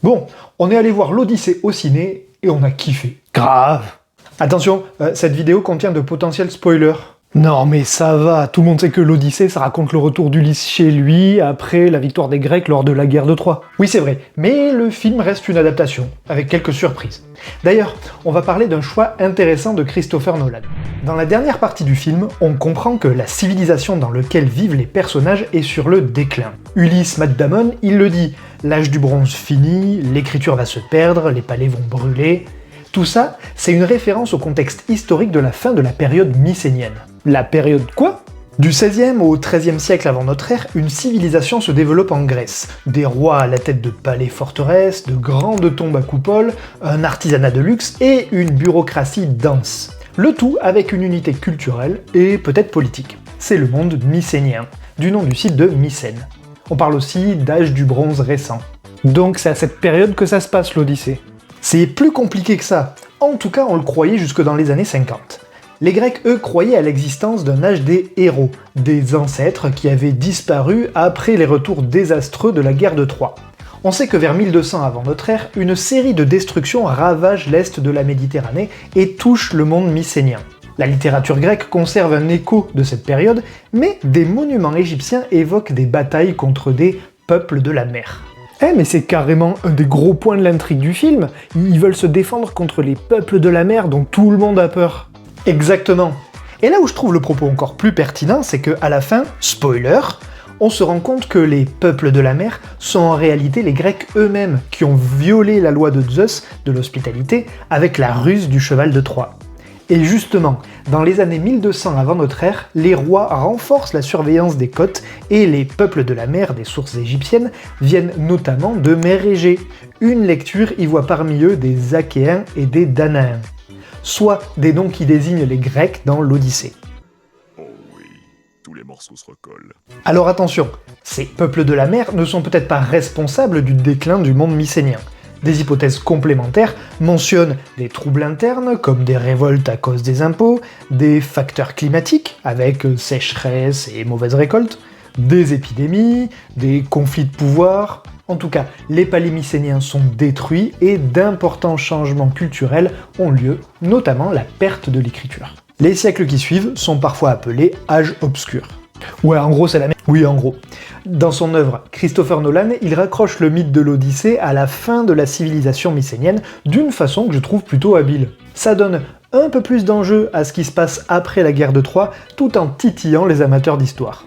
Bon, on est allé voir l'Odyssée au ciné et on a kiffé. Grave. Attention, cette vidéo contient de potentiels spoilers. Non mais ça va, tout le monde sait que l'Odyssée ça raconte le retour d'Ulysse chez lui après la victoire des Grecs lors de la guerre de Troie. Oui c'est vrai, mais le film reste une adaptation, avec quelques surprises. D'ailleurs, on va parler d'un choix intéressant de Christopher Nolan. Dans la dernière partie du film, on comprend que la civilisation dans laquelle vivent les personnages est sur le déclin. Ulysse Matt Damon, il le dit, l'âge du bronze finit, l'écriture va se perdre, les palais vont brûler... Tout ça, c'est une référence au contexte historique de la fin de la période mycénienne. La période quoi ? Du XVIe au XIIIe siècle avant notre ère, une civilisation se développe en Grèce. Des rois à la tête de palais-forteresses, de grandes tombes à coupoles, un artisanat de luxe et une bureaucratie dense. Le tout avec une unité culturelle et peut-être politique. C'est le monde mycénien, du nom du site de Mycène. On parle aussi d'âge du bronze récent. Donc c'est à cette période que ça se passe l'Odyssée. C'est plus compliqué que ça. En tout cas, on le croyait jusque dans les années 50. Les Grecs, eux, croyaient à l'existence d'un âge des héros, des ancêtres qui avaient disparu après les retours désastreux de la guerre de Troie. On sait que vers 1200 avant notre ère, une série de destructions ravage l'est de la Méditerranée et touche le monde mycénien. La littérature grecque conserve un écho de cette période, mais des monuments égyptiens évoquent des batailles contre des peuples de la mer. Mais c'est carrément un des gros points de l'intrigue du film. Ils veulent se défendre contre les peuples de la mer dont tout le monde a peur. Exactement. Et là où je trouve le propos encore plus pertinent, c'est que à la fin, spoiler, on se rend compte que les peuples de la mer sont en réalité les Grecs eux-mêmes qui ont violé la loi de Zeus, de l'hospitalité, avec la ruse du cheval de Troie. Et justement, dans les années 1200 avant notre ère, les rois renforcent la surveillance des côtes et les peuples de la mer des sources égyptiennes viennent notamment de mer Égée. Une lecture y voit parmi eux des Achéens et des Danaens, soit des noms qui désignent les Grecs dans l'Odyssée. Oh oui, tous les morceaux se recollent. Alors attention, ces peuples de la mer ne sont peut-être pas responsables du déclin du monde mycénien. Des hypothèses complémentaires mentionnent des troubles internes comme des révoltes à cause des impôts, des facteurs climatiques avec sécheresse et mauvaise récolte, des épidémies, des conflits de pouvoir. En tout cas, les palais mycéniens sont détruits et d'importants changements culturels ont lieu, notamment la perte de l'écriture. Les siècles qui suivent sont parfois appelés âge obscur. Ouais, en gros, c'est la même. Oui, en gros. Dans son œuvre, Christopher Nolan, il raccroche le mythe de l'Odyssée à la fin de la civilisation mycénienne d'une façon que je trouve plutôt habile. Ça donne un peu plus d'enjeu à ce qui se passe après la guerre de Troie, tout en titillant les amateurs d'histoire.